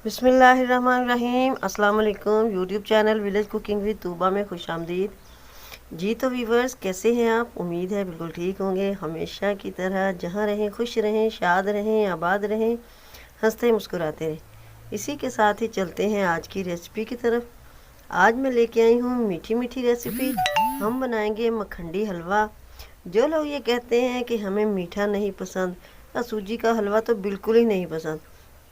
बिस्मिल्लाहिर्रहमानिर्रहीम। अस्सलाम वालेकुम। YouTube channel village cooking with Tooba में खुश आमदीद। जी तो व्यूवर्स, कैसे हैं आप? उम्मीद है बिल्कुल ठीक होंगे। हमेशा की तरह जहाँ रहें खुश रहें, शाद रहें, आबाद रहें, हंसते मुस्कुराते रहें। इसी के साथ ही चलते हैं आज की रेसिपी की तरफ। आज मैं लेके आई हूँ मीठी मीठी रेसिपी। हम बनाएंगे मखंडी हलवा। जो लोग ये कहते हैं कि हमें मीठा नहीं पसंद या सूजी का हलवा तो बिल्कुल ही नहीं पसंद,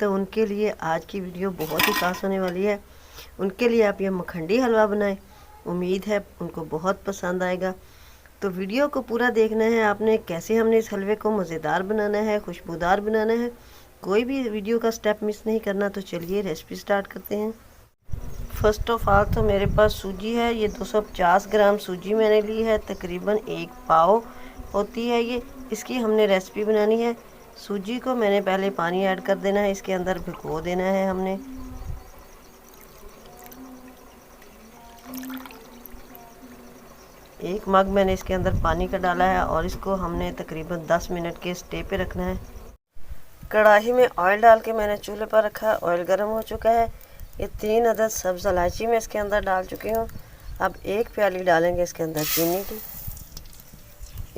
तो उनके लिए आज की वीडियो बहुत ही खास होने वाली है। उनके लिए आप ये मखंडी हलवा बनाएं। उम्मीद है उनको बहुत पसंद आएगा। तो वीडियो को पूरा देखना है आपने, कैसे हमने इस हलवे को मज़ेदार बनाना है, खुशबूदार बनाना है। कोई भी वीडियो का स्टेप मिस नहीं करना। तो चलिए रेसिपी स्टार्ट करते हैं। फर्स्ट ऑफ ऑल तो मेरे पास सूजी है। ये 250 ग्राम सूजी मैंने ली है, तकरीबन 1 पाव होती है ये। इसकी हमने रेसिपी बनानी है। सूजी को मैंने पहले पानी ऐड कर देना है, इसके अंदर भिगो देना है हमने। एक मग मैंने इसके अंदर पानी का डाला है और इसको हमने तकरीबन 10 मिनट के स्टे पे रखना है। कढ़ाई में ऑयल डाल के मैंने चूल्हे पर रखा। ऑयल गर्म हो चुका है। ये 3 अदद सब्ज़ इलायची मैं इसके अंदर डाल चुकी हूँ। अब 1 प्याली डालेंगे इसके अंदर चीनी की।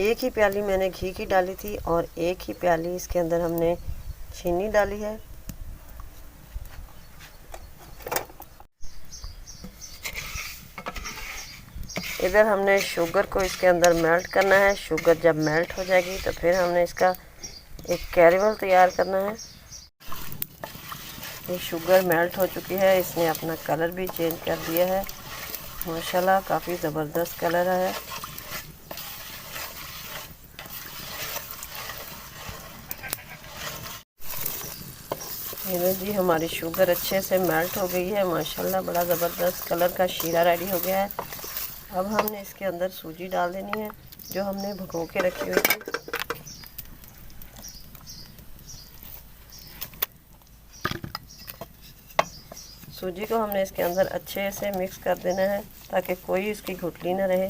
1 ही प्याली मैंने घी की डाली थी और 1 ही प्याली इसके अंदर हमने चीनी डाली है। इधर हमने शुगर को इसके अंदर मेल्ट करना है। शुगर जब मेल्ट हो जाएगी तो फिर हमने इसका एक कैरेमल तैयार करना है। ये शुगर मेल्ट हो चुकी है, इसने अपना कलर भी चेंज कर दिया है। माशाल्लाह काफ़ी ज़बरदस्त कलर है। ये जी हमारी शुगर अच्छे से मेल्ट हो गई है। माशाल्लाह बड़ा ज़बरदस्त कलर का शीरा रेडी हो गया है। अब हमने इसके अंदर सूजी डाल देनी है जो हमने भिगो के रखी हुई थी। सूजी को हमने इसके अंदर अच्छे से मिक्स कर देना है ताकि कोई इसकी गुठली ना रहे।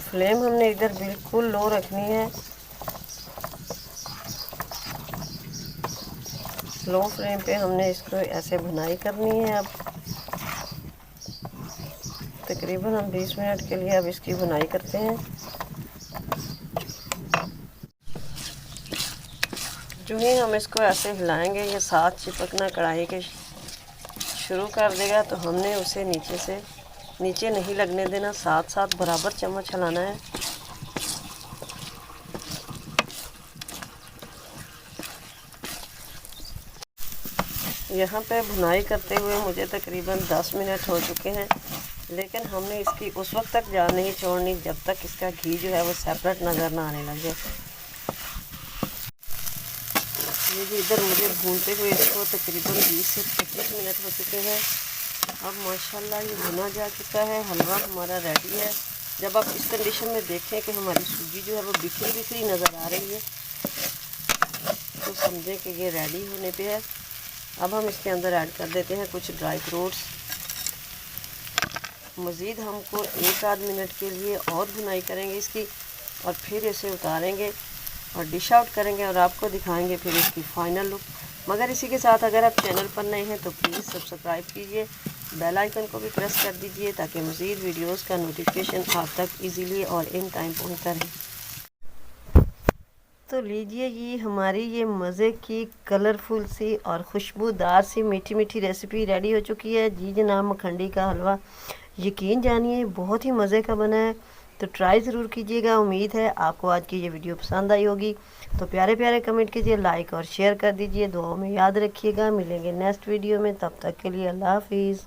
फ्लेम हमने इधर बिल्कुल लो रखनी है। लो फ्लेम पे हमने इसको ऐसे भुनाई करनी है। अब तकरीबन हम 20 मिनट के लिए अब इसकी भुनाई करते हैं। जो ही हम इसको ऐसे हिलाएंगे ये साथ चिपकना कढ़ाई के शुरू कर देगा, तो हमने उसे नीचे नहीं लगने देना, साथ साथ बराबर चम्मच हिलाना है। यहाँ पे भुनाई करते हुए मुझे तकरीबन 10 मिनट हो चुके हैं, लेकिन हमने इसकी उस वक्त तक जान नहीं छोड़नी जब तक इसका घी जो है वो सेपरेट नज़र ना आने लगे। ये जी इधर मुझे भूनते हुए इसको तकरीबन 20 से 25 मिनट हो चुके हैं। अब माशाल्लाह ये भुना जा चुका है। हलवा हमारा रेडी है। जब आप इस कंडीशन में देखें कि हमारी सूजी जो है वो बिखरी बिखरी नज़र आ रही है तो समझें कि ये रेडी होने पे है। अब हम इसके अंदर ऐड कर देते हैं कुछ ड्राई फ्रूट्स। मज़ीद हमको 1 आध मिनट के लिए और भुनाई करेंगे इसकी और फिर इसे उतारेंगे और डिश आउट करेंगे और आपको दिखाएंगे फिर इसकी फ़ाइनल लुक। मगर इसी के साथ अगर आप चैनल पर नए हैं तो प्लीज़ सब्सक्राइब कीजिए, बेल आइकन को भी प्रेस कर दीजिए ताकि मज़ीद वीडियोस का नोटिफिकेशन आप तक इजीली और इन टाइम पहुंचता रहे। तो लीजिए ये हमारी ये मज़े की कलरफुल सी और खुशबूदार सी मीठी मीठी रेसिपी रेडी हो चुकी है। जी जनाब, मखंडी का हलवा यकीन जानिए बहुत ही मज़े का बना है। तो ट्राई ज़रूर कीजिएगा। उम्मीद है आपको आज की ये वीडियो पसंद आई होगी। तो प्यारे प्यारे कमेंट कीजिए, लाइक और शेयर कर दीजिए। दुआओं में याद रखिएगा। मिलेंगे नेक्स्ट वीडियो में, तब तक के लिए अल्लाह हाफिज़।